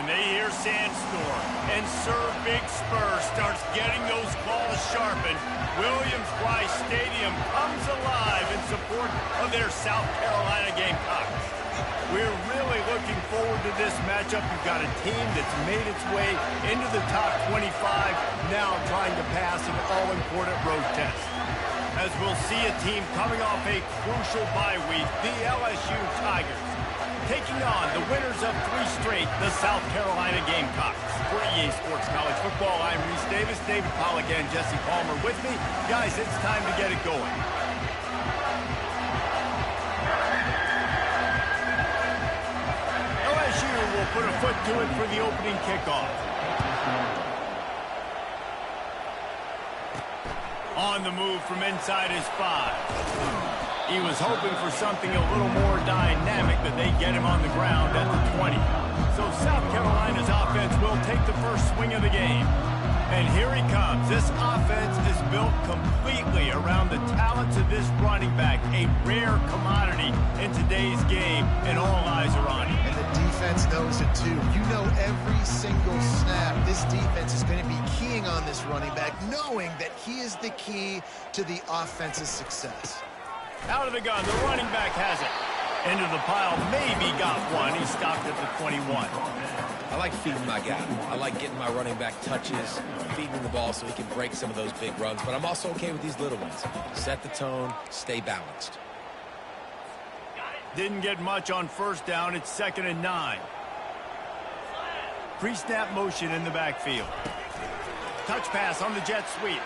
When they hear Sandstorm and Sir Big Spur starts getting those claws sharpened, Williams-Brice Stadium comes alive in support of their South Carolina Gamecocks. We're really looking forward to this matchup. You've got a team that's made its way into the top 25, now trying to pass an all-important road test. As we'll see a team coming off a crucial bye week, the LSU Tigers, taking on the winners of 3 straight, the South Carolina Gamecocks. For EA Sports College Football, I'm Reese Davis, David Pollack, and Jesse Palmer with me. Guys, it's time to get it going. LSU will put a foot to it for the opening kickoff. On the move from inside his 5. He was hoping for something a little more dynamic, but they get him on the ground at the 20. So South Carolina's offense will take the first swing of the game. And here he comes. This offense is built completely around the talents of this running back, a rare commodity in today's game, and all eyes are on him. And the defense knows it too. You know every single snap, this defense is going to be keying on this running back, knowing that he is the key to the offense's success. Out of the gun, the running back has it. Into the pile, maybe got one. He stopped at the 21. I like feeding my guy. I like getting my running back touches, feeding him the ball so he can break some of those big runs. But I'm also okay with these little ones. Set the tone, stay balanced. Didn't get much on first down. It's 2nd and 9. Pre-snap motion in the backfield. Touch pass on the jet sweep.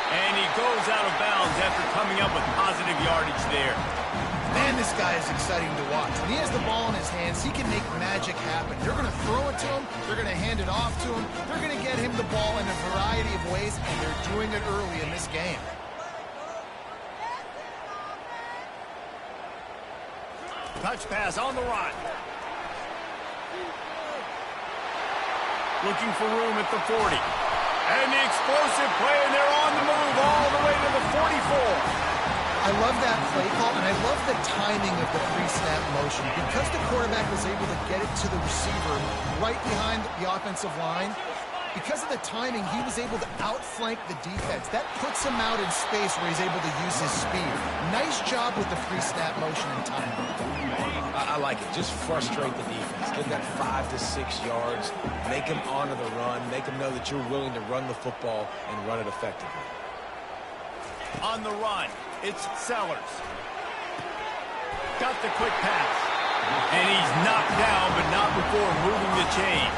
And he goes out of bounds after coming up with positive yardage there. Man, this guy is exciting to watch. When he has the ball in his hands, he can make magic happen. They're going to throw it to him. They're going to hand it off to him. They're going to get him the ball in a variety of ways, and they're doing it early in this game. Touch pass on the run. Looking for room at the 40. And the explosive play, and they're on the move all the way to the 44. I love that play call, and I love the timing of the pre-snap motion. Because the quarterback was able to get it to the receiver right behind the offensive line, because of the timing, he was able to outflank the defense. That puts him out in space where he's able to use his speed. Nice job with the pre-snap motion and timing. I like it. Just frustrate the defense. Get that 5 to 6 yards. Make them honor the run. Make them know that you're willing to run the football and run it effectively. On the run, it's Sellers. Got the quick pass. And he's knocked down, but not before moving the chains.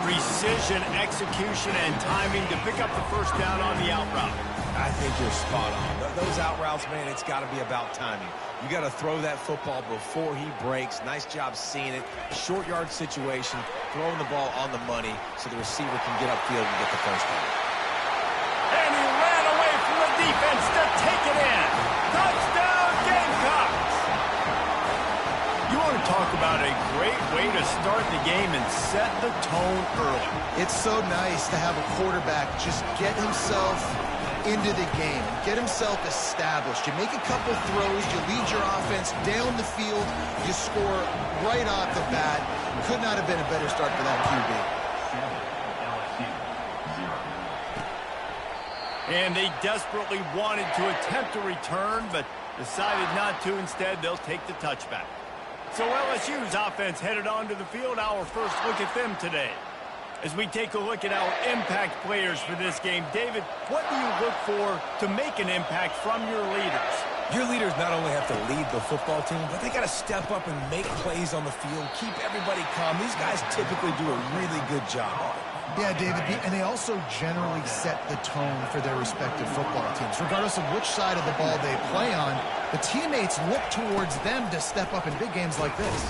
Precision, execution, and timing to pick up the first down on the out route. I think you're spot on. Those out routes, man, it's got to be about timing. You got to throw that football before he breaks. Nice job seeing it. Short yard situation, throwing the ball on the money so the receiver can get upfield and get the first down. And he ran away from the defense to take it in. Touchdown, Gamecocks! You want to talk about a great way to start the game and set the tone early. It's so nice to have a quarterback just get himself into the game, get himself established. You make a couple throws, you lead your offense down the field, you score right off the bat. Could not have been a better start for that QB. And they desperately wanted to attempt a return, but decided not to. Instead, they'll take the touchback. So LSU's offense headed onto the field. Our first look at them today. As we take a look at our impact players for this game, David, what do you look for to make an impact from your leaders? Your leaders not only have to lead the football team, but they got to step up and make plays on the field, keep everybody calm. These guys typically do a really good job. Yeah, David, and they also generally set the tone for their respective football teams. Regardless of which side of the ball they play on, the teammates look towards them to step up in big games like this.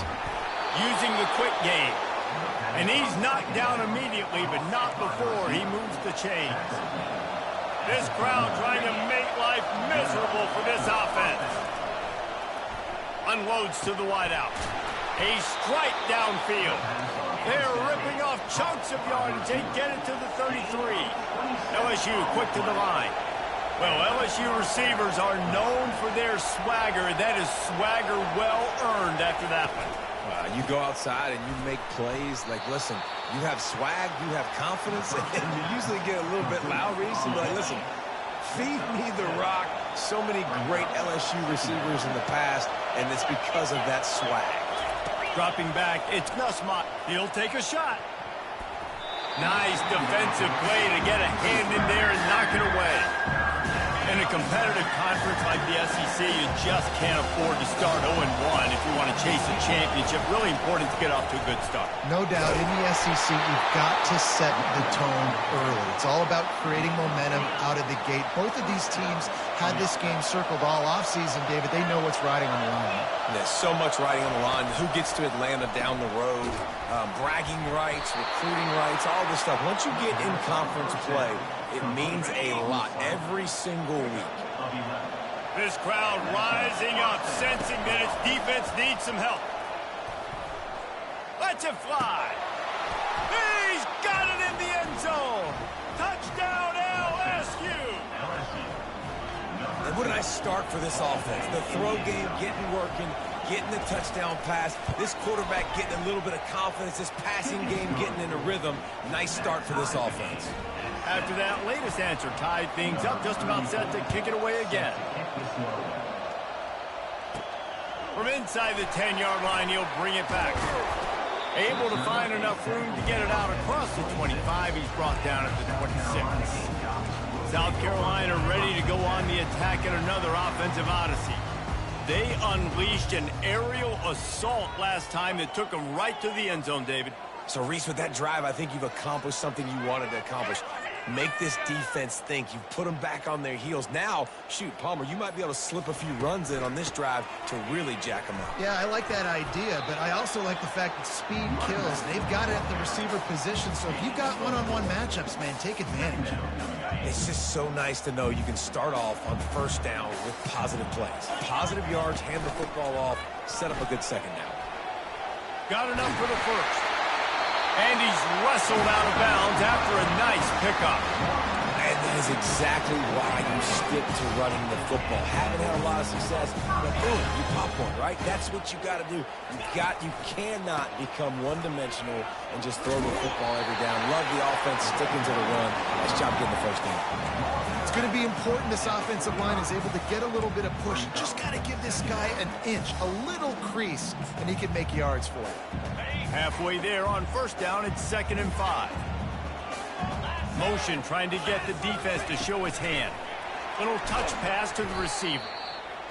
Using the quick game. And he's knocked down immediately, but not before he moves the chains. This crowd trying to make life miserable for this offense. Unloads to the wideout. A strike downfield. They're ripping off chunks of yardage. They get it to the 33. LSU quick to the line. Well, LSU receivers are known for their swagger. That is swagger well earned after that one. You go outside and you make plays. Like, listen, you have swag, you have confidence, and you usually get a little bit loud, Reese, and be like, listen, feed me the rock. So many great LSU receivers in the past, and it's because of that swag. Dropping back, it's Nussmott. He'll take a shot. Nice defensive play to get a hand in there and knock it away. In a competitive conference like the SEC, you just can't afford to start 0-1 if you want to chase a championship. Really important to get off to a good start. No doubt, in the SEC, you've got to set the tone early. It's all about creating momentum out of the gate. Both of these teams had this game circled all offseason, David. They know what's riding on the line. There's so much riding on the line. Who gets to Atlanta down the road? Bragging rights, recruiting rights, all this stuff. Once you get in conference play, it means a lot every single week. This crowd rising up, sensing that its defense needs some help. Let's it fly. He's got it in the end zone. Touchdown, LSU. And what did I start for this offense? The throw game getting working, getting the touchdown pass. This quarterback getting a little bit of confidence. This passing game getting in a rhythm. Nice start for this offense. After that latest answer tied things up, just about set to kick it away again. From inside the 10-yard line, he'll bring it back. Able to find enough room to get it out across the 25. He's brought down at the 26. South Carolina ready to go on the attack at another offensive odyssey. They unleashed an aerial assault last time that took them right to the end zone, David. So, Reese, with that drive, I think you've accomplished something you wanted to accomplish. Make this defense think. You put them back on their heels. Now, shoot, Palmer, you might be able to slip a few runs in on this drive to really jack them up. Yeah, I like that idea, but I also like the fact that speed kills. They've got it at the receiver position, so if you've got one-on-one matchups, man, take advantage. It's just so nice to know you can start off on first down with positive plays. Positive yards, hand the football off, set up a good second down. Got enough for the first. And he's wrestled out of bounds after a nice pickup. And that is exactly why you stick to running the football. Haven't had a lot of success, but boom, you pop one, right? That's what you got to do. You cannot become one-dimensional and just throw the football every down. Love the offense sticking to the run. Nice job getting the first down. It's going to be important this offensive line is able to get a little bit of push. Just got to give this guy an inch, a little crease, and he can make yards for it. Halfway there on first down, it's 2nd and 5. Motion trying to get the defense to show his hand. Little touch pass to the receiver.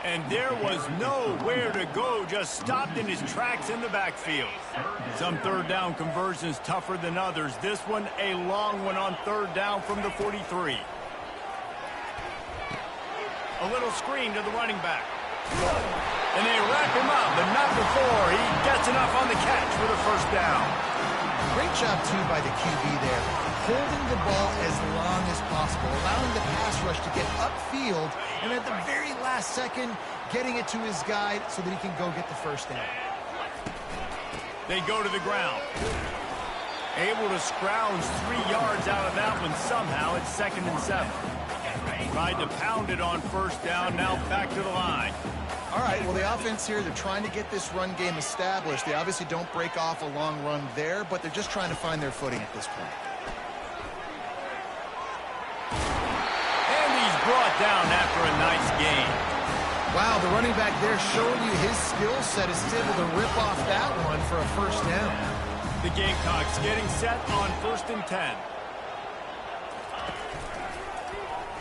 And there was nowhere to go, just stopped in his tracks in the backfield. Some third down conversions tougher than others. This one a long one on third down from the 43. A little screen to the running back. And they wrap him up, but not before he gets enough on the catch for the first down. Great job, too, by the QB there. Holding the ball as long as possible, allowing the pass rush to get upfield, and at the very last second, getting it to his guy so that he can go get the first down. They go to the ground. Able to scrounge 3 yards out of that one somehow. It's 2nd and 7. Tried to pound it on first down, now back to the line. All right, well, the offense here, they're trying to get this run game established. They obviously don't break off a long run there, but they're just trying to find their footing at this point. And he's brought down after a nice gain. Wow, the running back there showing you his skill set is able to rip off that one for a first down. The Gamecocks getting set on 1st and 10.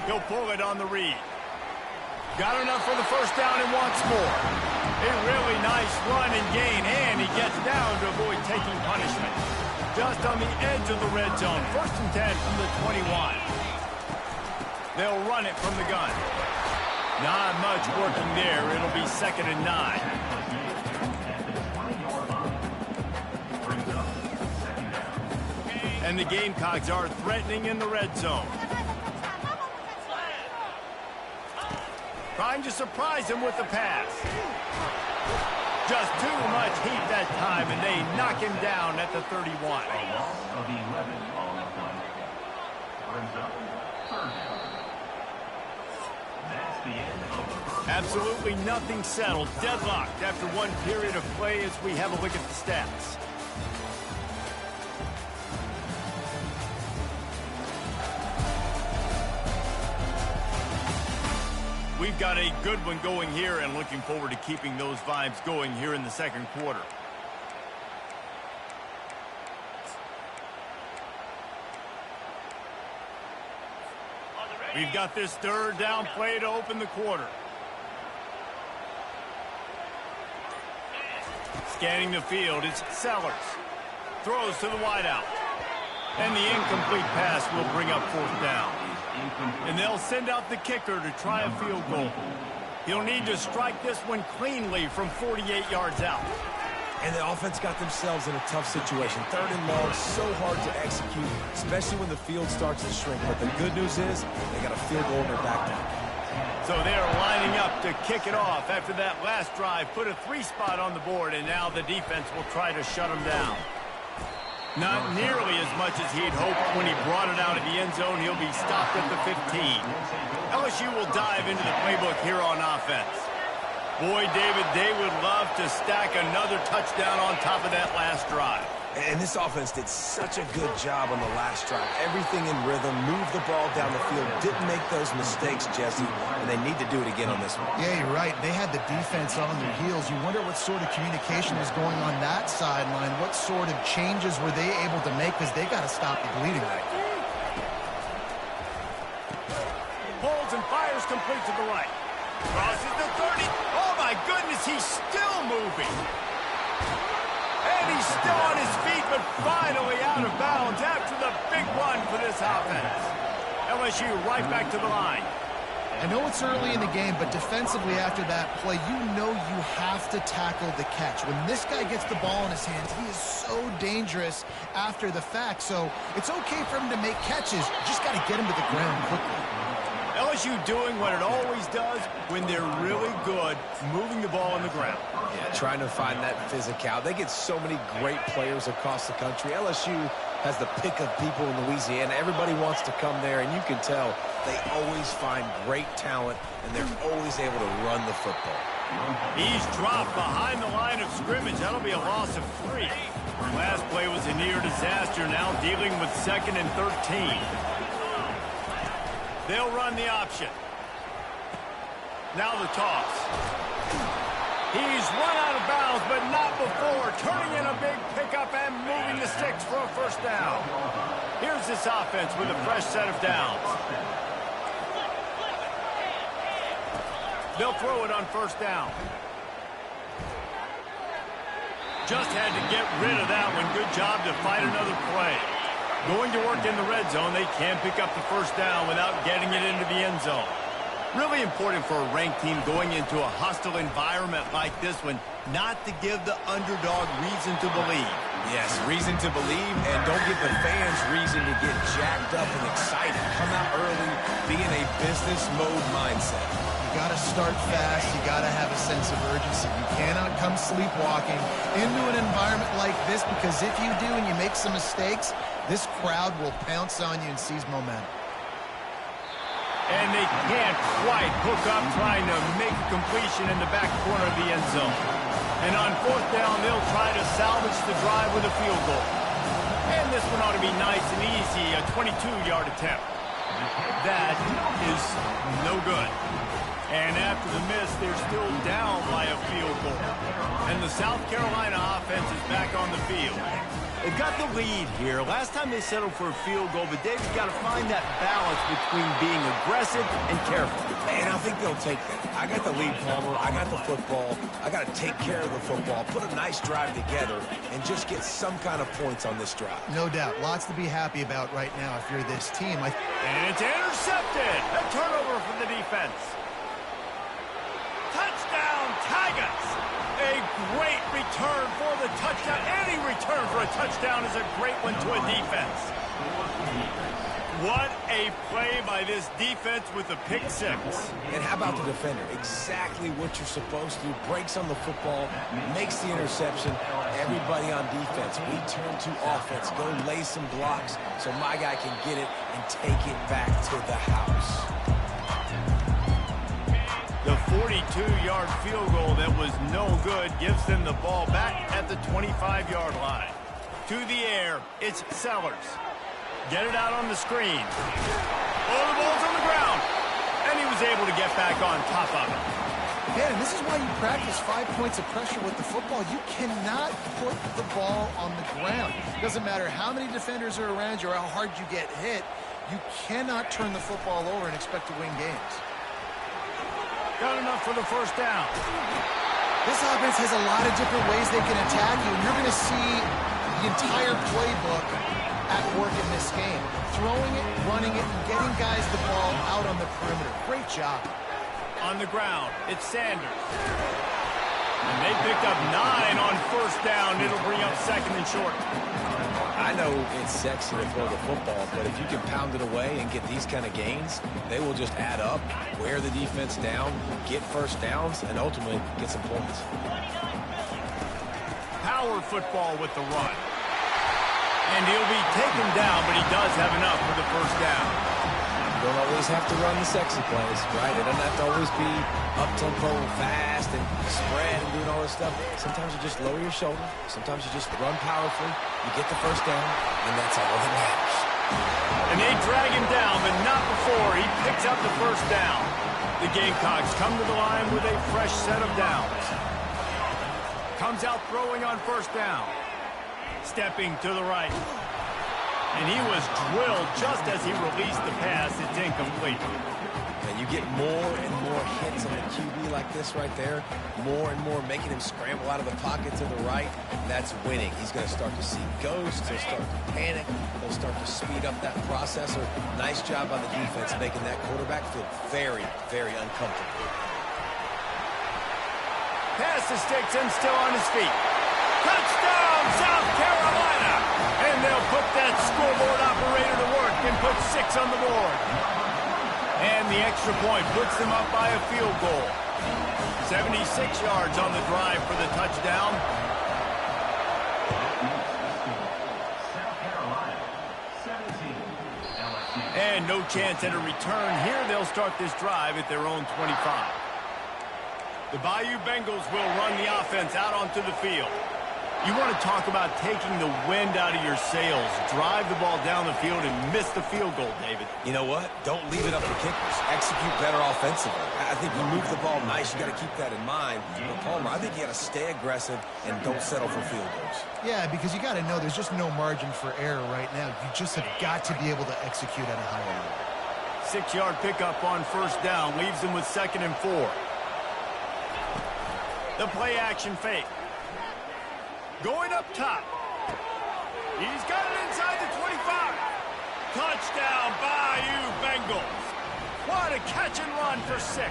He'll pull it on the read. Got enough for the first down and wants more. A really nice run and gain, and he gets down to avoid taking punishment. Just on the edge of the red zone. 1st and 10 from the 21. They'll run it from the gun. Not much working there. It'll be 2nd and 9. And the Gamecocks are threatening in the red zone. Trying to surprise him with the pass. Just too much heat that time, and they knock him down at the 31. Absolutely nothing settled. Deadlocked after one period of play as we have a look at the stats. We've got a good one going here and looking forward to keeping those vibes going here in the second quarter. We've got this third down play to open the quarter. Scanning the field, it's Sellers. Throws to the wideout. And the incomplete pass will bring up fourth down. And they'll send out the kicker to try a field goal. He'll need to strike this one cleanly from 48 yards out. And the offense got themselves in a tough situation. Third and long, so hard to execute, especially when the field starts to shrink. But the good news is they got a field goal in their back pocket. So they're lining up to kick it off after that last drive. Put a 3-spot on the board, and now the defense will try to shut them down. Not nearly as much as he'd hoped when he brought it out of the end zone. He'll be stopped at the 15. LSU will dive into the playbook here on offense. Boy, David, they would love to stack another touchdown on top of that last drive. And this offense did such a good job on the last drive. Everything in rhythm, moved the ball down the field, didn't make those mistakes, Jesse, and they need to do it again on this one. Yeah, you're right. They had the defense on their heels. You wonder what sort of communication was going on that sideline. What sort of changes were they able to make, because they got to stop the bleeding right now. Pulls and fires complete to the right. Crosses the 30. Oh, my goodness, he's still moving. And he's still on his feet, but finally out of bounds after the big run for this offense. LSU right back to the line. I know it's early in the game, but defensively after that play, you know you have to tackle the catch. When this guy gets the ball in his hands, he is so dangerous after the fact. So it's okay for him to make catches. You just got to get him to the ground quickly. LSU doing what it always does when they're really good, moving the ball on the ground. Yeah, trying to find that physical. They get so many great players across the country. LSU has the pick of people in Louisiana. Everybody wants to come there, and you can tell they always find great talent, and they're always able to run the football. He's dropped behind the line of scrimmage. That'll be a loss of 3. Last play was a near disaster, now dealing with 2nd and 13. They'll run the option. Now the toss. He's run out of bounds, but not before. Turning in a big pickup and moving the sticks for a first down. Here's this offense with a fresh set of downs. They'll throw it on first down. Just had to get rid of that one. Good job to fight another play. Going to work in the red zone, they can pick up the first down without getting it into the end zone. Really important for a ranked team going into a hostile environment like this one, not to give the underdog reason to believe. Yes, reason to believe, and don't give the fans reason to get jacked up and excited. Come out early, be in a business mode mindset. You got to start fast. You got to have a sense of urgency. You cannot come sleepwalking into an environment like this, because if you do and you make some mistakes, this crowd will pounce on you and seize momentum. And they can't quite hook up trying to make a completion in the back corner of the end zone. And on fourth down, they'll try to salvage the drive with a field goal. And this one ought to be nice and easy, a 22-yard attempt. That is no good. And after the miss, they're still down by a field goal. And the South Carolina offense is back on the field. They've got the lead here. Last time they settled for a field goal, but Dave's got to find that balance between being aggressive and careful. And I think they'll take that. I got the lead, Palmer. I got the football. I got to take care of the football, put a nice drive together, and just get some kind of points on this drive. No doubt. Lots to be happy about right now if you're this team. And it's intercepted. A turnover for the defense. Touchdown, Tigers! A great return for the touchdown. Any return for a touchdown is a great one to a defense. What a play by this defense with the pick six. And how about the defender? Exactly what you're supposed to. Breaks on the football, makes the interception. Everybody on defense, we turn to offense. Go lay some blocks so my guy can get it and take it back to the house. 42-yard field goal that was no good gives them the ball back at the 25-yard line. To the air, it's Sellers. Get it out on the screen. Oh, the ball's on the ground. And he was able to get back on top of it. Yeah, and this is why you practice 5 points of pressure with the football. You cannot put the ball on the ground. It doesn't matter how many defenders are around you or how hard you get hit. You cannot turn the football over and expect to win games. Got enough for the first down. This offense has a lot of different ways they can attack you, and you're going to see the entire playbook at work in this game. Throwing it, running it, and getting guys the ball out on the perimeter. Great job. On the ground, it's Sanders. And they picked up 9 on first down. It'll bring up second and short. I know it's sexy to throw the football, but if you can pound it away and get these kind of gains, they will just add up, wear the defense down, get first downs, and ultimately get some points. Power football with the run. And he'll be taken down, but he does have enough for the first down. You don't always have to run the sexy plays, right? It doesn't have to always be up-tempo and fast and spread and doing all this stuff. Sometimes you just lower your shoulder. Sometimes you just run powerfully. You get the first down, and that's all that matters. And they drag him down, but not before he picks up the first down. The Gamecocks come to the line with a fresh set of downs. Comes out throwing on first down. Stepping to the right. And he was drilled just as he released the pass. It's incomplete. And you get more and more hits on the QB like this right there. More and more making him scramble out of the pocket to the right. That's winning. He's going to start to see ghosts. He'll start to panic. He'll start to speed up that processor. Nice job by the defense making that quarterback feel very, very uncomfortable. Pass the sticks and still on his feet. Touchdown, South Carolina! And they'll put that scoreboard operator to work and put 6 on the board. And the extra point puts them up by a field goal. 76 yards on the drive for the touchdown. And no chance at a return here. They'll start this drive at their own 25. The Bayou Bengals will run the offense out onto the field. You want to talk about taking the wind out of your sails. Drive the ball down the field and miss the field goal, David. You know what? Don't leave it up to kickers. Execute better offensively. I think you move the ball nice. You got to keep that in mind. But Palmer, I think you got to stay aggressive and don't settle for field goals. Yeah, because you got to know there's just no margin for error right now. You just have got to be able to execute at a higher level. 6-yard pickup on first down leaves them with 2nd and 4. The play action fake. Going up top. He's got it inside the 25. Touchdown, Bayou Bengals. What a catch and run for 6.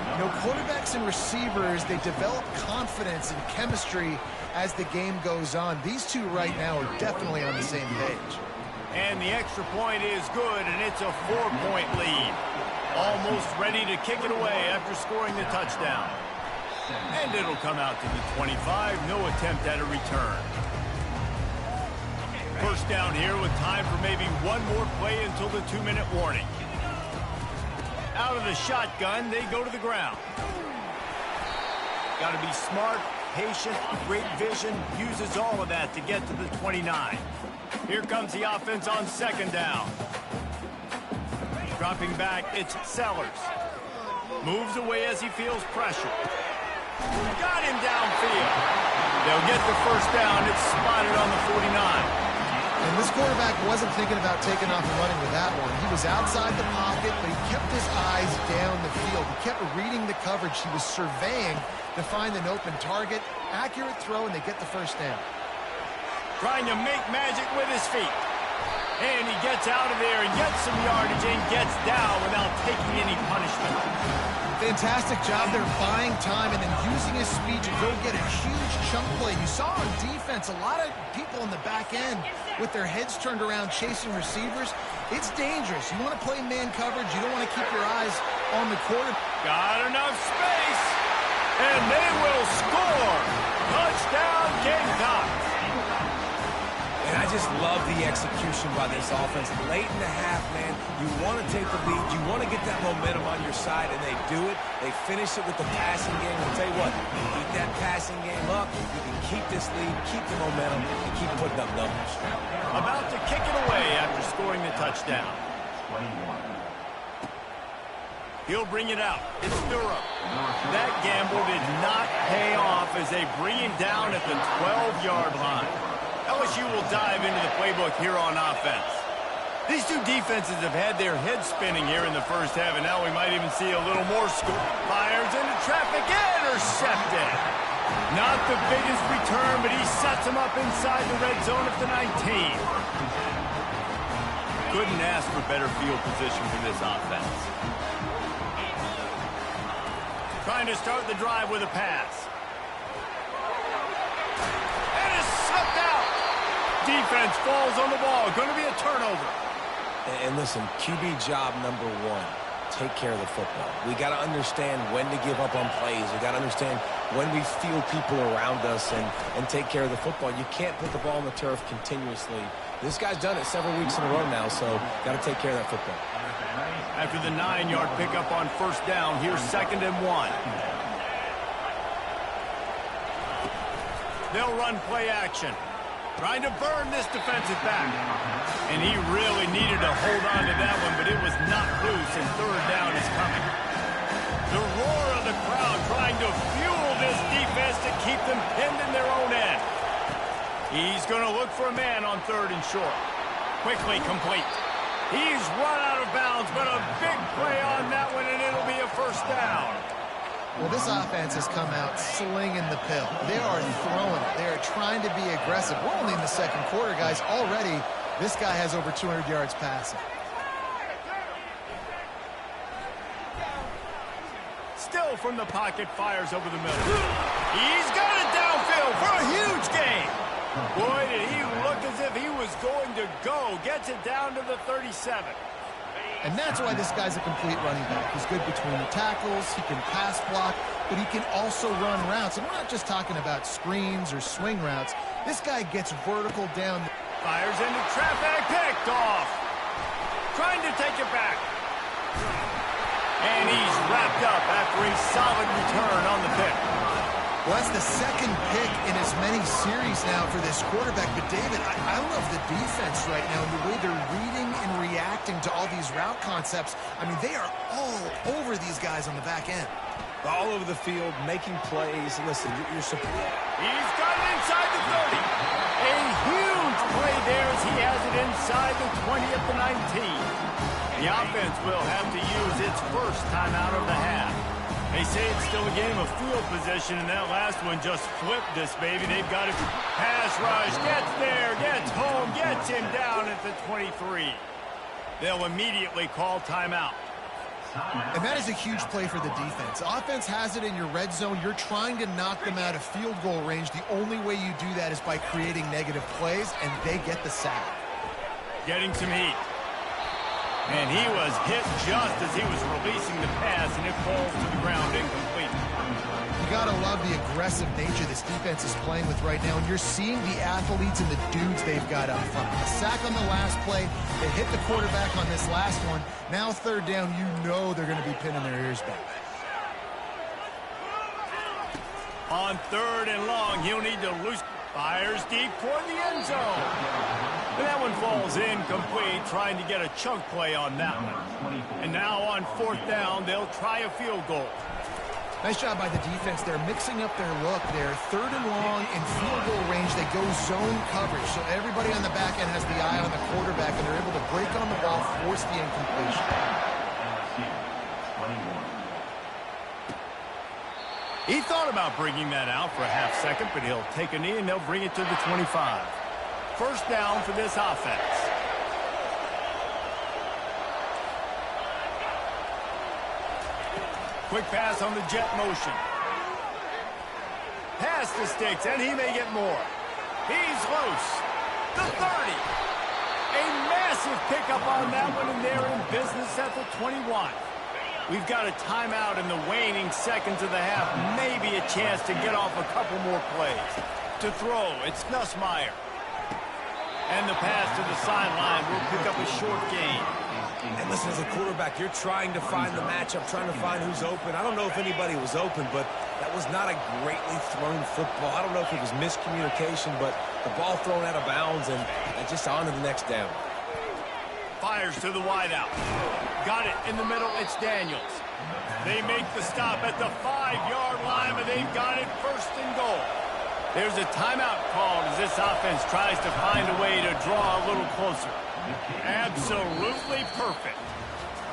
You know, quarterbacks and receivers, they develop confidence and chemistry as the game goes on. These two right now are definitely on the same page. And the extra point is good, and it's a 4-point lead. Almost ready to kick it away after scoring the touchdown. And it'll come out to the 25. No attempt at a return. First down here with time for maybe one more play until the 2-minute warning. Out of the shotgun, they go to the ground. Got to be smart, patient, great vision. Uses all of that to get to the 29. Here comes the offense on 2nd down. Dropping back, it's Sellers. Moves away as he feels pressure. Got him downfield. They'll get the first down. It's spotted on the 49. And this quarterback wasn't thinking about taking off and running with that one. He was outside the pocket, but he kept his eyes down the field. He kept reading the coverage. He was surveying to find an open target. Accurate throw, and they get the first down. Trying to make magic with his feet. And he gets out of there and gets some yardage and gets down without taking any punishment. Fantastic job there buying time and then using his speed to go get a huge chunk play. You saw on defense a lot of people in the back end with their heads turned around chasing receivers. It's dangerous. You want to play man coverage. You don't want to keep your eyes on the quarter. Got enough space. And they will score. Touchdown, Gamecocks. And I just love the execution by this offense. Late in the half, man, you want to take the lead. You want to get that momentum on your side, and they do it. They finish it with the passing game. I'll tell you what, keep that passing game up. You can keep this lead, keep the momentum, and keep putting up numbers. About to kick it away after scoring the touchdown. He'll bring it out. It's Durham. That gamble did not pay off as they bring him down at the 12-yard line. LSU will dive into the playbook here on offense. These two defenses have had their heads spinning here in the first half, and now we might even see a little more score. Fires into traffic, intercepted. Not the biggest return, but he sets him up inside the red zone at the 19. Couldn't ask for better field position for this offense. Trying to start the drive with a pass. And it's slipped out. Defense falls on the ball. Going to be a turnover. And listen, QB job number one, take care of the football. We got to understand when to give up on plays. We got to understand when we feel people around us and take care of the football. You can't put the ball on the turf continuously. This guy's done it several weeks in a row now, so got to take care of that football. After the 9-yard pickup on first down, here's 2nd and 1. They'll run play action. Trying to burn this defensive back. And he really needed to hold on to that one, but it was not loose, and 3rd down is coming. The roar of the crowd trying to fuel this defense to keep them pinned in their own end. He's going to look for a man on 3rd and short. Quickly complete. He's run out of bounds, but a big play on that one, and it'll be a 1st down. Well, this offense has come out slinging the pill. They are throwing it. They are trying to be aggressive. We're only in the 2nd quarter, guys. Already, this guy has over 200 yards passing. Still from the pocket, fires over the middle. He's got it downfield for a huge gain. Boy, did he look as if he was going to go. Gets it down to the 37. And that's why this guy's a complete running back. He's good between the tackles, he can pass block, but he can also run routes. And we're not just talking about screens or swing routes. This guy gets vertical down. Fires into traffic, picked off. Trying to take it back. And he's wrapped up after a solid return on the pick. Well, that's the 2nd pick in as many series now for this quarterback. But, David, I love the defense right now and the way they're reading and reacting to all these route concepts. I mean, they are all over these guys on the back end. All over the field, making plays. Listen, you're support. He's got it inside the 30. A huge play there as he has it inside the 20 at the 19. The offense will have to use its 1st timeout of the half. They say it's still a game of field position, and that last one just flipped this, baby. They've got it. Pass rush, gets there, gets home, gets him down at the 23. They'll immediately call timeout. And that is a huge play for the defense. Offense has it in your red zone. You're trying to knock them out of field goal range. The only way you do that is by creating negative plays, and they get the sack. Getting some heat. And he was hit just as he was releasing the pass, and it falls to the ground incomplete. You got to love the aggressive nature this defense is playing with right now, and you're seeing the athletes and the dudes they've got up front. A sack on the last play. They hit the quarterback on this last one. Now 3rd down, you know they're going to be pinning their ears back. On 3rd and long, he'll need to loose. Fires deep toward the end zone. And that one falls incomplete, trying to get a chunk play on that one. And now on 4th down, they'll try a field goal. Nice job by the defense. They're mixing up their look. They're 3rd and long in field goal range. They go zone coverage. So everybody on the back end has the eye on the quarterback, and they're able to break on the ball, force the incompletion. He thought about bringing that out for a half second, but he'll take a knee and they'll bring it to the 25. 1st down for this offense. Quick pass on the jet motion. Pass to Sticks, and he may get more. He's loose. The 30. A massive pickup on that one, and they're in business at the 21. We've got a timeout in the waning seconds of the half. Maybe a chance to get off a couple more plays. To throw, it's Nussmeier. And the pass to the sideline will pick up a short gain. And listen, as a quarterback, you're trying to find the matchup, trying to find who's open. I don't know if anybody was open, but that was not a greatly thrown football. I don't know if it was miscommunication, but the ball thrown out of bounds and just on to the next down. Fires to the wideout. Got it in the middle. It's Daniels. They make the stop at the 5-yard line, but they've got it first and goal. There's a timeout called as this offense tries to find a way to draw a little closer. Absolutely perfect.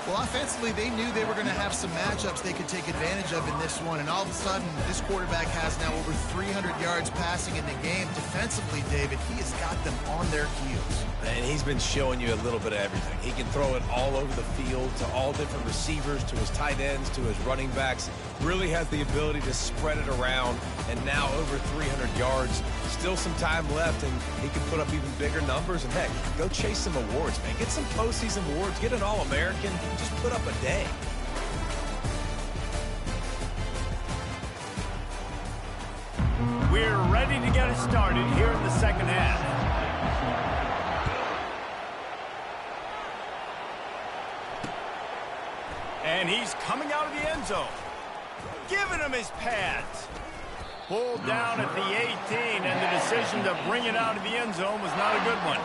Well, offensively, they knew they were going to have some matchups they could take advantage of in this one, and all of a sudden, this quarterback has now over 300 yards passing in the game. Defensively, David, he has got them on their heels. And he's been showing you a little bit of everything. He can throw it all over the field to all different receivers, to his tight ends, to his running backs. Really has the ability to spread it around, and now over 300 yards. Still some time left, and he can put up even bigger numbers. And, heck, go chase some awards, man. Get some postseason awards. Get an All-American. Just put up a day. We're ready to get it started here in the second half. And he's coming out of the end zone. Giving him his pads. Pulled down at the 18, and the decision to bring it out of the end zone was not a good one.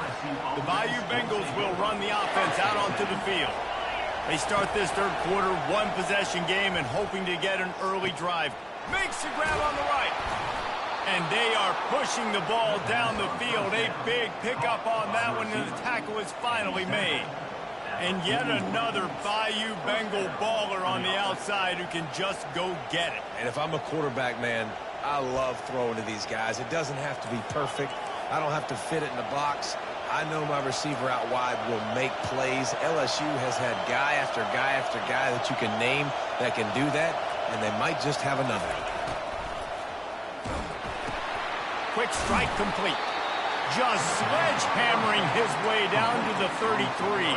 The Bayou Bengals will run the offense out onto the field. They start this third quarter, one-possession game, and hoping to get an early drive. Makes the grab on the right. And they are pushing the ball down the field. A big pickup on that one, and the tackle is finally made. And yet another Bayou Bengal baller on the outside who can just go get it. And if I'm a quarterback, man, I love throwing to these guys. It doesn't have to be perfect. I don't have to fit it in the box. I know my receiver out wide will make plays. LSU has had guy after guy after guy that you can name that can do that, and they might just have another. Quick strike complete. Just sledgehammering his way down to the 33.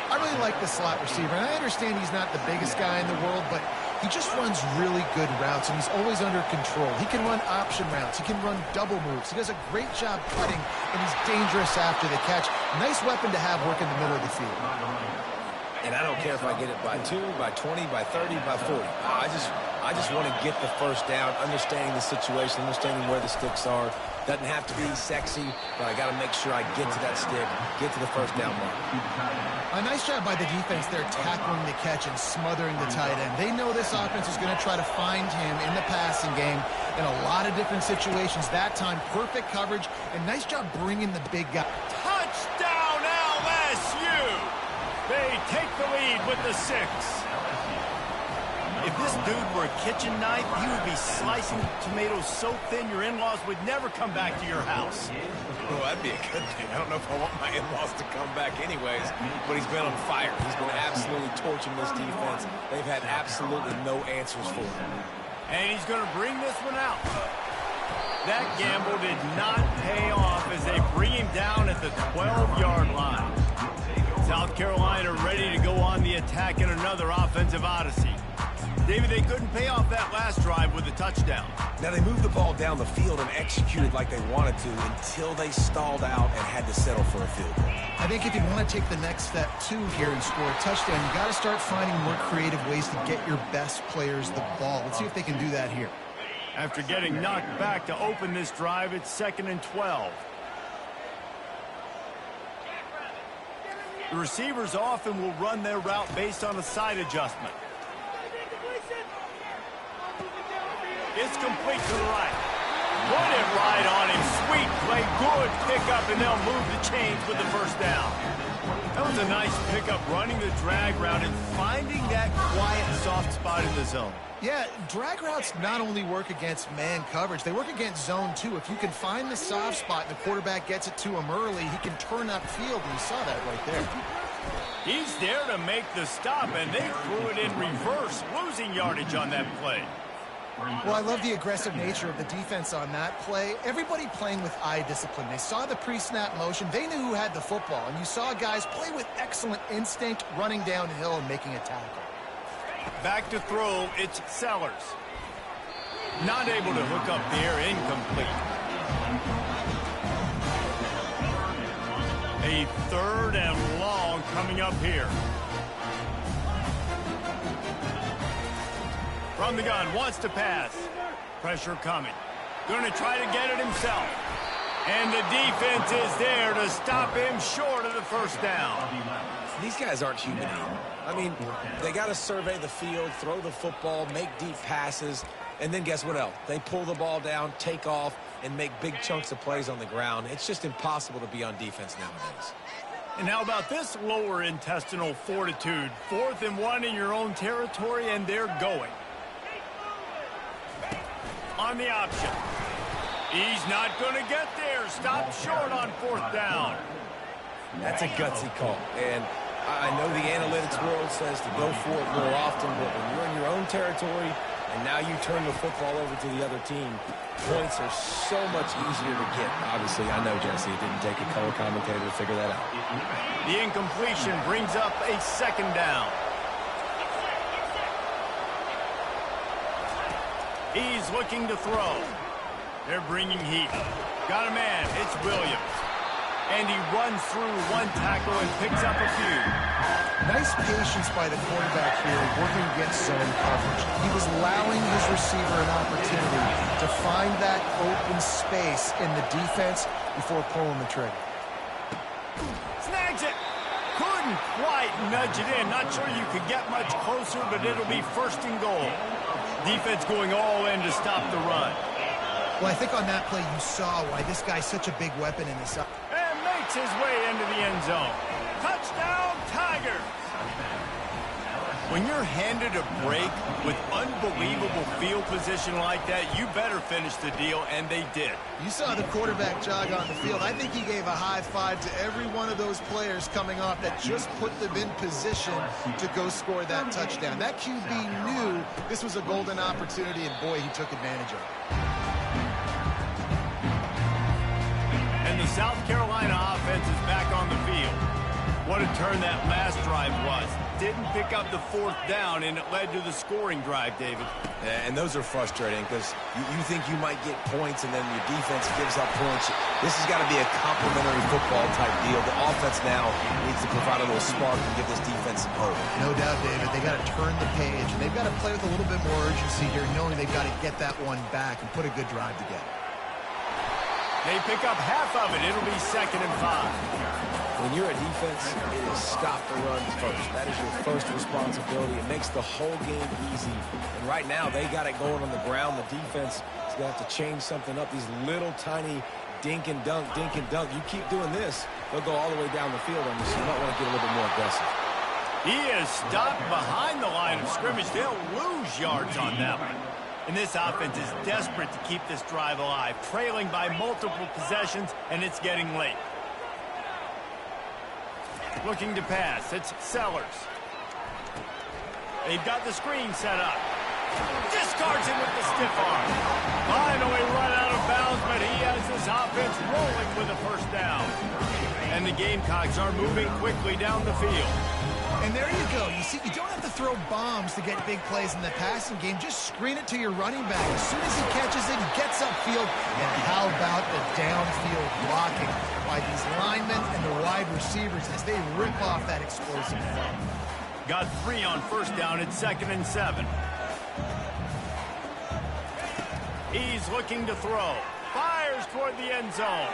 I really like the slot receiver, and I understand he's not the biggest guy in the world, but he just runs really good routes, and he's always under control. He can run option routes. He can run double moves. He does a great job cutting, and he's dangerous after the catch. Nice weapon to have work in the middle of the field. And I don't care if I get it by 2, by 20, by 30, by 40. I just want to get the first down, understanding the situation, understanding where the sticks are. Doesn't have to be sexy, but I got to make sure I get to that stick, get to the first down mark. A nice job by the defense there, tackling the catch and smothering the tight end. They know this offense is going to try to find him in the passing game in a lot of different situations. That time, perfect coverage, and nice job bringing the big guy. Touchdown, LSU! They take the lead with the 6. If this dude were a kitchen knife, he would be slicing tomatoes so thin your in-laws would never come back to your house. Well, that'd be a good thing. I don't know if I want my in-laws to come back anyways, but he's been on fire. He's been absolutely torching this defense. They've had absolutely no answers for him. And he's going to bring this one out. That gamble did not pay off as they bring him down at the 12-yard line. South Carolina ready to go on the attack in another offensive odyssey. David, they couldn't pay off that last drive with a touchdown. Now, they moved the ball down the field and executed like they wanted to until they stalled out and had to settle for a field goal. I think if you want to take the next step, too, here and score a touchdown, you got to start finding more creative ways to get your best players the ball. Let's see if they can do that here. After getting knocked back to open this drive, it's 2nd and 12. The receivers often will run their route based on a side adjustment. It's complete to the right. Put it right on him. Sweet play. Good pickup, and they'll move the chains with the first down. That was a nice pickup, running the drag route and finding that quiet, soft spot in the zone. Yeah, drag routes not only work against man coverage, they work against zone, too. If you can find the soft spot and the quarterback gets it to him early, he can turn upfield, and you saw that right there. He's there to make the stop, and they threw it in reverse, losing yardage on that play. Well, I love the aggressive nature of the defense on that play. Everybody playing with eye discipline. They saw the pre-snap motion. They knew who had the football. And you saw guys play with excellent instinct, running downhill and making a tackle. Back to throw, it's Sellers. Not able to hook up there, incomplete. A 3rd and long coming up here. From the gun, wants to pass. Pressure coming. Going to try to get it himself. And the defense is there to stop him short of the first down. These guys aren't human. I mean, they got to survey the field, throw the football, make deep passes, and then guess what else? They pull the ball down, take off, and make big chunks of plays on the ground. It's just impossible to be on defense nowadays. And how about this lower intestinal fortitude? 4th and 1 in your own territory, and they're going. On the option. He's not going to get there. Stop short on 4th down. That's a gutsy call. And I know the analytics world says to go for it more often, but when you're in your own territory and now you turn the football over to the other team, points are so much easier to get. Obviously, I know, Jesse, it didn't take a color commentator to figure that out. The incompletion brings up a 2nd down. He's looking to throw. They're bringing heat. Got a man. It's Williams. And he runs through 1 tackle and picks up a few. Nice patience by the quarterback here, working against zone coverage. He was allowing his receiver an opportunity to find that open space in the defense before pulling the trigger. Snags it. Couldn't quite nudge it in. Not sure you could get much closer, but it'll be 1st and goal. Defense going all in to stop the run. Well, I think on that play you saw why this guy's such a big weapon in this. And makes his way into the end zone. Touchdown, Tigers! When you're handed a break with unbelievable field position like that, you better finish the deal, and they did. You saw the quarterback jog on the field. I think he gave a high five to every one of those players coming off that just put them in position to go score that touchdown. That QB knew this was a golden opportunity, and boy, he took advantage of it. And the South Carolina offense is back on the field. What a turn that last drive was. Didn't pick up the 4th down, and it led to the scoring drive, David. Yeah, and those are frustrating because you think you might get points and then your defense gives up points. This has got to be a complementary football type deal. The offense now needs to provide a little spark and give this defense some hope. No doubt, David. They got to turn the page, and they've got to play with a little bit more urgency here, knowing they've got to get that one back and put a good drive together. They pick up half of it. It'll be 2nd and 5. When you're a defense, it is stop the run first. That is your first responsibility. It makes the whole game easy. And right now, they got it going on the ground. The defense is going to have to change something up. These little tiny dink and dunk, dink and dunk. You keep doing this, they'll go all the way down the field on you, so you might want to get a little bit more aggressive. He is stopped behind the line of scrimmage. They'll lose yards on that one. And this offense is desperate to keep this drive alive, trailing by multiple possessions, and it's getting late. Looking to pass. It's Sellers. They've got the screen set up. Discards him with the stiff arm. Finally run out of bounds, but he has this offense rolling with a 1st down. And the Gamecocks are moving quickly down the field. And there you go. You see, you don't have to throw bombs to get big plays in the passing game. Just screen it to your running back. As soon as he catches it, he gets upfield. And how about the downfield blocking by these linemen and the wide receivers as they rip off that explosive play. Got 3 on 1st down. It's 2nd and 7. He's looking to throw. Fires toward the end zone.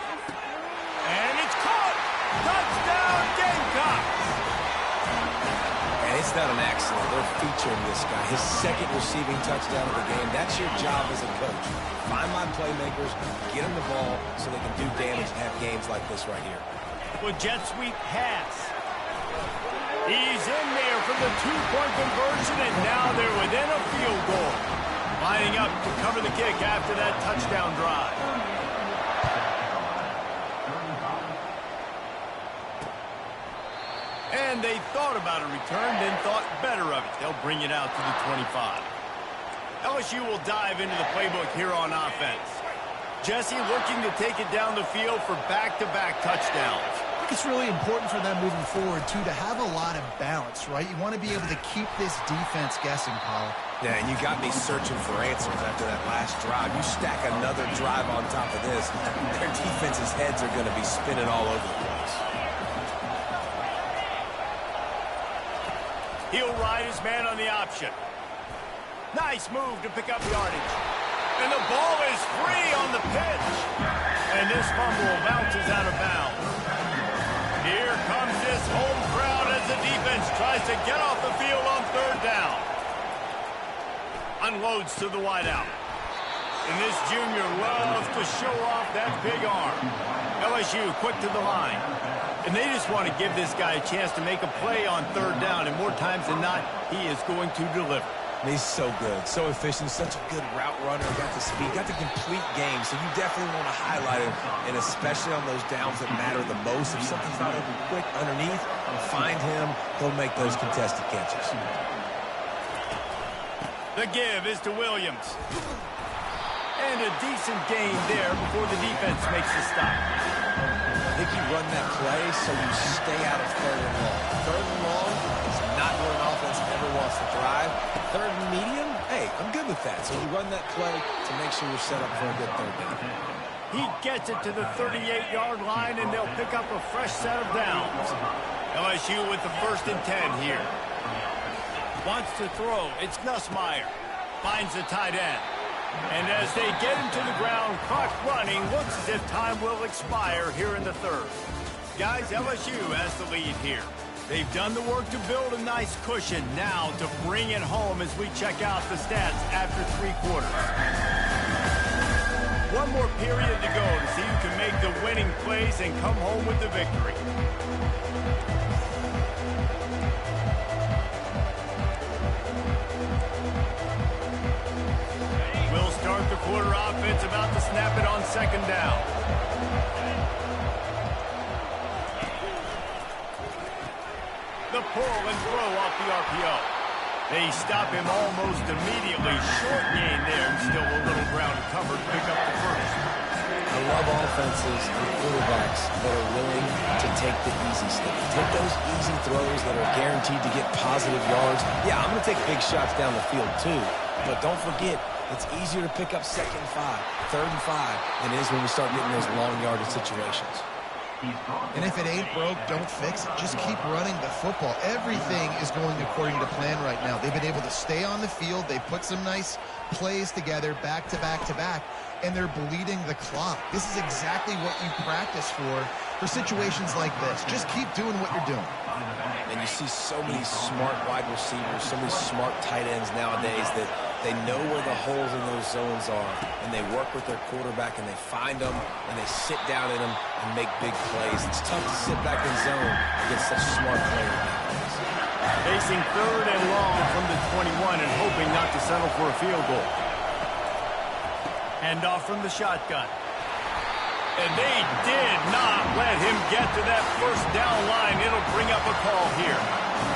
And it's caught. Touchdown, Gamecocks. And it's not an accident. They're featuring this guy. His 2nd receiving touchdown of the game. That's your job as a coach. Find my playmakers, get them the ball so they can do damage and have games like this right here. With jet sweep pass. He's in there for the 2-point conversion, and now they're within a field goal. Lining up to cover the kick after that touchdown drive. And they thought about a return, then thought better of it. They'll bring it out to the 25. LSU will dive into the playbook here on offense. Jesse looking to take it down the field for back-to-back touchdowns. I think it's really important for them moving forward, too, to have a lot of balance, right? You want to be able to keep this defense guessing, Paul. Yeah, and you got me searching for answers after that last drive. You stack another drive on top of this, their defense's heads are going to be spinning all over the place. He'll ride his man on the option. Nice move to pick up yardage. And the ball is free on the pitch. And this fumble bounces out of bounds. Here comes this home crowd as the defense tries to get off the field on third down. Unloads to the wideout. And this junior loves to show off that big arm. LSU quick to the line. And they just want to give this guy a chance to make a play on third down. And more times than not, he is going to deliver. He's so good, so efficient, such a good route runner, got the speed, got the complete game, so you definitely want to highlight him, and especially on those downs that matter the most. If something's not open quick underneath, find him, he'll make those contested catches. The give is to Williams. And a decent gain there before the defense makes the stop. I think you run that play so you stay out of third and long. Third and long is not where an offense ever wants to thrive. Third and medium, hey, I'm good with that. So you run that play to make sure you're set up for a good third down. He gets it to the 38-yard line, and they'll pick up a fresh set of downs. LSU with the 1st and 10 here. Wants to throw. It's Nussmeier. Finds the tight end. And as they get him to the ground, clock running, looks as if time will expire here in the third. Guys, LSU has the lead here. They've done the work to build a nice cushion. Now to bring it home as we check out the stats after 3 quarters. One more period to go to see who can make the winning plays and come home with the victory. We'll start the quarter offense, about to snap it on 2nd down. The pull and throw off the RPO. They stop him almost immediately. Short gain there, and still a little ground covered to pick up the first. I love offenses and quarterbacks that are willing to take the easy step. Take those easy throws that are guaranteed to get positive yards. Yeah, I'm going to take big shots down the field too, but don't forget, it's easier to pick up 2nd and 5, 3rd and 5 than it is when we start getting those long yardage situations. And if it ain't broke, don't fix it. Just keep running the football. Everything is going according to plan right now. They've been able to stay on the field. They put some nice plays together back to back to back, and they're bleeding the clock. This is exactly what you practice for situations like this. Just keep doing what you're doing. And you see so many smart wide receivers, so many smart tight ends nowadays that they know where the holes in those zones are, and they work with their quarterback, and they find them, and they sit down in them and make big plays. It's tough to sit back in zone against such smart players nowadays. Facing 3rd and long from the 21 and hoping not to settle for a field goal. Handoff from the shotgun. And they did not let him get to that 1st down line. It'll bring up a call here.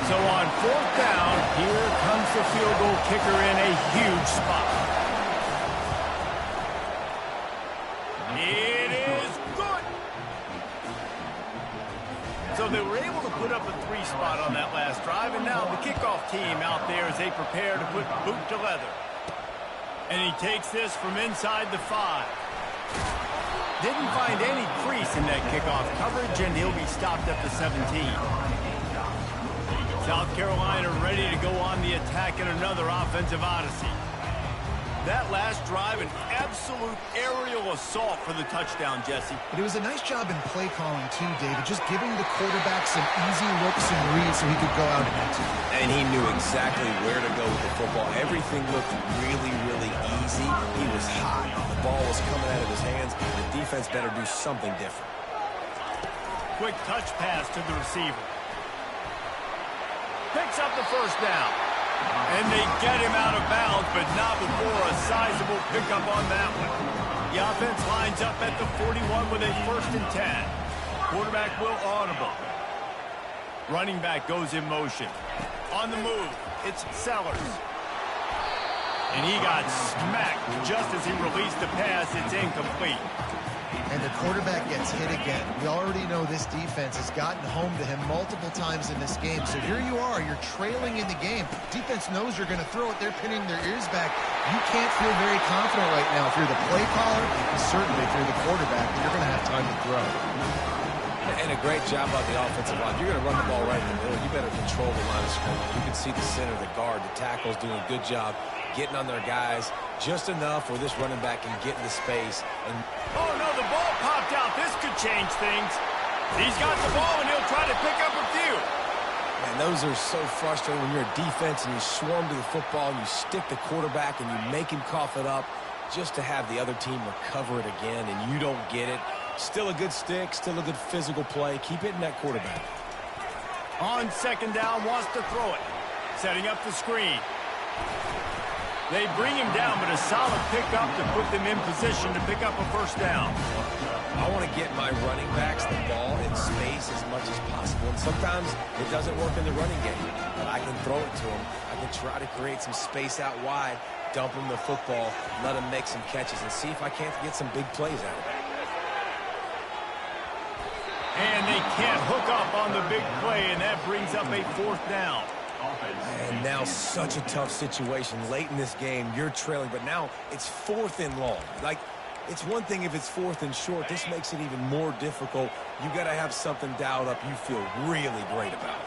So on 4th down, here comes the field goal kicker in a huge spot. It is good. So they were able to put up a 3 spot on that last drive, and now the kickoff team out there as they prepare to put boot to leather. And he takes this from inside the 5. Didn't find any crease in that kickoff coverage, and he'll be stopped at the 17. South Carolina ready to go on the attack in another offensive odyssey. That last drive, an absolute aerial assault for the touchdown, Jesse. But it was a nice job in play calling too, David, just giving the quarterback some easy looks and reads so he could go out and execute. And he knew exactly where to go with the football. Everything looked really, really easy. He was hot. The ball was coming out of his hands. The defense better do something different. Quick touch pass to the receiver. Picks up the 1st down. And they get him out of bounds, but not before a sizable pickup on that one. The offense lines up at the 41 with a 1st and 10. Quarterback will audible. Running back goes in motion. On the move, it's Sellers. And he got smacked just as he released the pass. It's incomplete. And the quarterback gets hit again. We already know this defense has gotten home to him multiple times in this game. So here you are, you're trailing in the game. Defense knows you're going to throw it. They're pinning their ears back. You can't feel very confident right now if you're the play caller, and certainly if you're the quarterback, that you're going to have time to throw. And a great job by the offensive line. You're going to run the ball right in the middle. You better control the line of scrimmage. You can see the center, the guard, the tackles doing a good job getting on their guys just enough where this running back can get into space. And oh, no, the ball popped out. This could change things. He's got the ball, and he'll try to pick up a few. Man, those are so frustrating when you're a defense and you swarm to the football and you stick the quarterback and you make him cough it up just to have the other team recover it again and you don't get it. Still a good stick, still a good physical play. Keep hitting that quarterback. On second down, wants to throw it. Setting up the screen. They bring him down, but a solid pickup to put them in position to pick up a first down. I want to get my running backs the ball in space as much as possible. And sometimes it doesn't work in the running game, but I can throw it to them. I can try to create some space out wide, dump them the football, let them make some catches, and see if I can't get some big plays out of it. And they can't hook up on the big play, and that brings up a fourth down. And now such a tough situation. Late in this game, you're trailing, but now it's 4th and long. Like, it's one thing if it's 4th and short. This makes it even more difficult. You got to have something dialed up you feel really great about.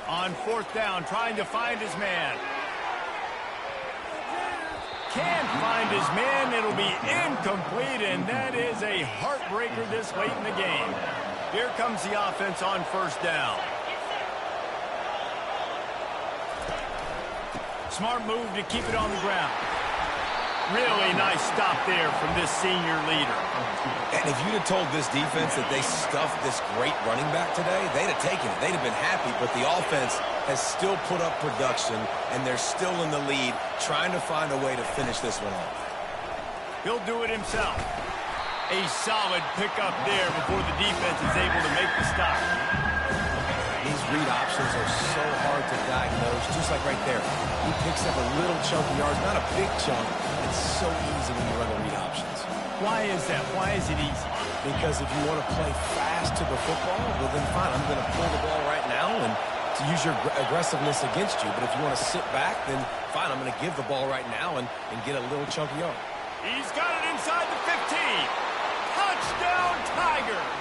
On 4th down, trying to find his man. Can't find his man. It'll be incomplete, and that is a heartbreaker this late in the game. Here comes the offense on first down. Smart move to keep it on the ground. Really nice stop there from this senior leader. And if you'd have told this defense that they stuffed this great running back today, they'd have taken it. They'd have been happy, but the offense has still put up production, and they're still in the lead, trying to find a way to finish this one off. He'll do it himself. A solid pickup there before the defense is able to make the stop. These read options are so hard to diagnose, just like right there. He picks up a little chunk of yards, not a big chunk. It's so easy when you run the read options. Why is that? Why is it easy? Because if you want to play fast to the football, well then fine, I'm going to pull the ball right now and to use your aggressiveness against you. But if you want to sit back, then fine, I'm going to give the ball right now and get a little chunky yard. He's got it inside the 15. Touchdown, Tigers.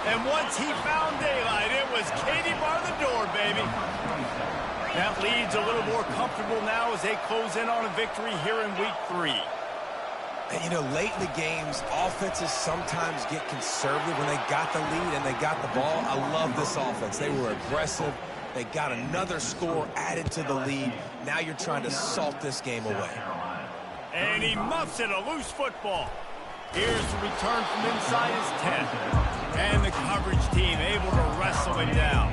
And once he found daylight, it was Katie bar the door, baby. That lead's a little more comfortable now as they close in on a victory here in week 3. And, you know, late in the games, offenses sometimes get conservative when they got the lead and they got the ball. I love this offense. They were aggressive. They got another score added to the lead. Now you're trying to salt this game away. And he muffs it, a loose football. Here's the return from inside his 10. And the coverage team able to wrestle it down.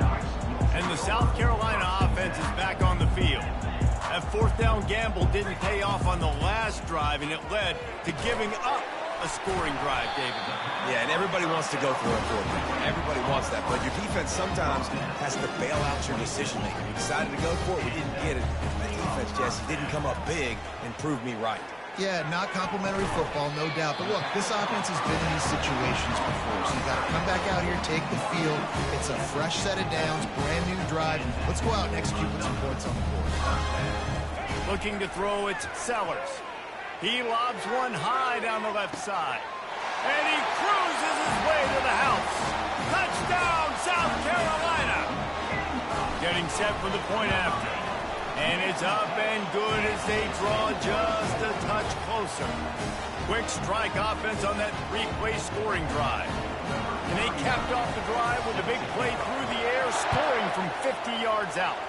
And the South Carolina offense is back on the field. That fourth down gamble didn't pay off on the last drive, and it led to giving up a scoring drive, David. Yeah, and everybody wants to go for a fourth down. Everybody wants that, but your defense sometimes has to bail out your decision-making. We decided to go for it, we didn't get it. That defense, Jesse, didn't come up big and prove me right. Yeah, not complimentary football, no doubt. But look, this offense has been in these situations before. So you got to come back out here, take the field. It's a fresh set of downs, brand new drive. Let's go out and execute with some points on the board. Looking to throw, it's Sellers. He lobs one high down the left side. And he cruises his way to the house. Touchdown, South Carolina. Getting set for the point after. And it's up and good as they draw just a touch closer. Quick strike offense on that 3-play scoring drive. And they capped off the drive with a big play through the air, scoring from 50 yards out.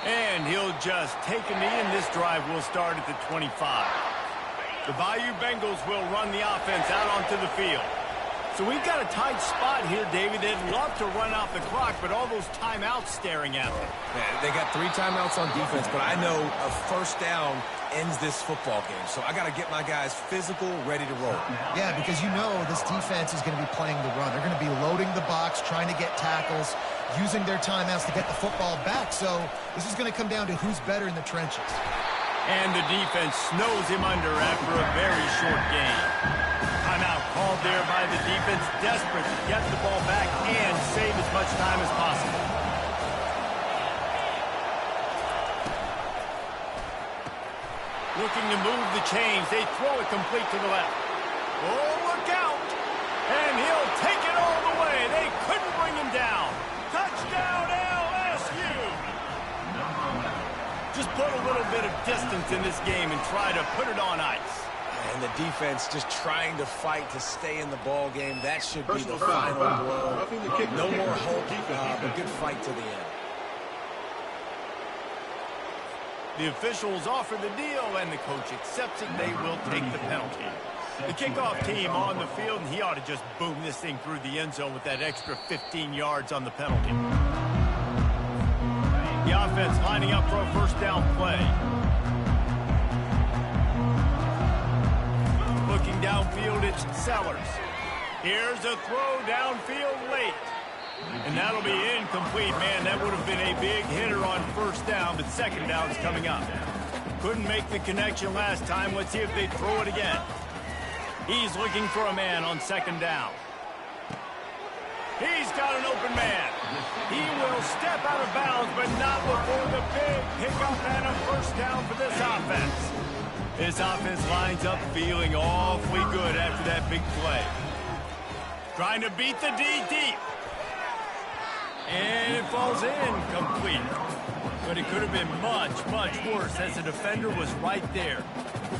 And he'll just take a knee, and this drive will start at the 25. The Bayou Bengals will run the offense out onto the field. So we've got a tight spot here, David. They'd love to run out the clock, but all those timeouts staring at them. Yeah, they got 3 timeouts on defense, but I know a first down ends this football game. So I got to get my guys physical, ready to roll. Yeah, because you know this defense is going to be playing the run. They're going to be loading the box, trying to get tackles, using their timeouts to get the football back. So this is going to come down to who's better in the trenches. And the defense snows him under after a very short game. Timeout called there by the defense, desperate to get the ball back and save as much time as possible. Looking to move the chains. They throw it complete to the left. Oh, look out. And he'll take it all the way. They couldn't bring him down. Touchdown, LSU. Just put a little bit of distance in this game and try to put it on ice. And the defense just trying to fight to stay in the ball game. That should be the final blow. No more hope, but good fight to the end. The officials offer the deal, and the coach accepts it. They will take the penalty. The kickoff team on the field, and he ought to just boom this thing through the end zone with that extra 15 yards on the penalty. The offense lining up for a first down play. Looking downfield, it's Sellers. Here's a throw downfield late. And that'll be incomplete. Man, that would have been a big hitter on first down, but second down's coming up. Couldn't make the connection last time. Let's see if they throw it again. He's looking for a man on second down. He's got an open man. He will step out of bounds, but not before the big pickup and a first down for this offense. This offense lines up feeling awfully good after that big play. Trying to beat the D deep. And it falls incomplete. But it could have been much, much worse as the defender was right there.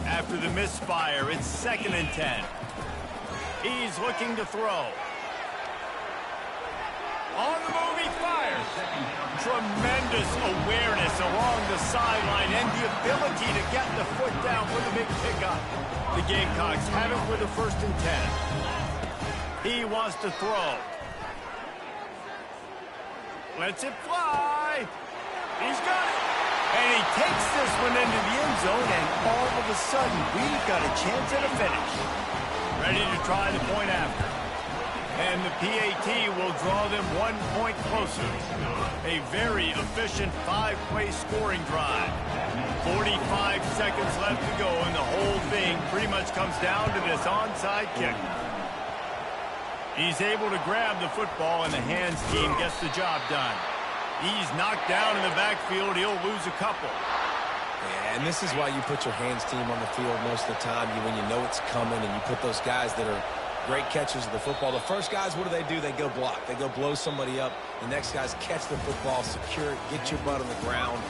After the misfire, it's 2nd and 10. He's looking to throw. On the move, he fires. Tremendous awareness along the sideline and the ability to get the foot down for the big pickup. The Gamecocks have it with a 1st and 10. He wants to throw. Lets it fly. He's got it. And he takes this one into the end zone, and all of a sudden, we've got a chance at a finish. Ready to try the point after. And the PAT will draw them 1 point closer. A very efficient 5-play scoring drive. 45 seconds left to go, and the whole thing pretty much comes down to this onside kick. He's able to grab the football, and the hands team gets the job done. He's knocked down in the backfield. He'll lose a couple. Yeah, and this is why you put your hands team on the field most of the time. When you know it's coming, and you put those guys that are great catchers of the football. The first guys, what do? They go block. They go blow somebody up. The next guys catch the football, secure it, get your butt on the ground.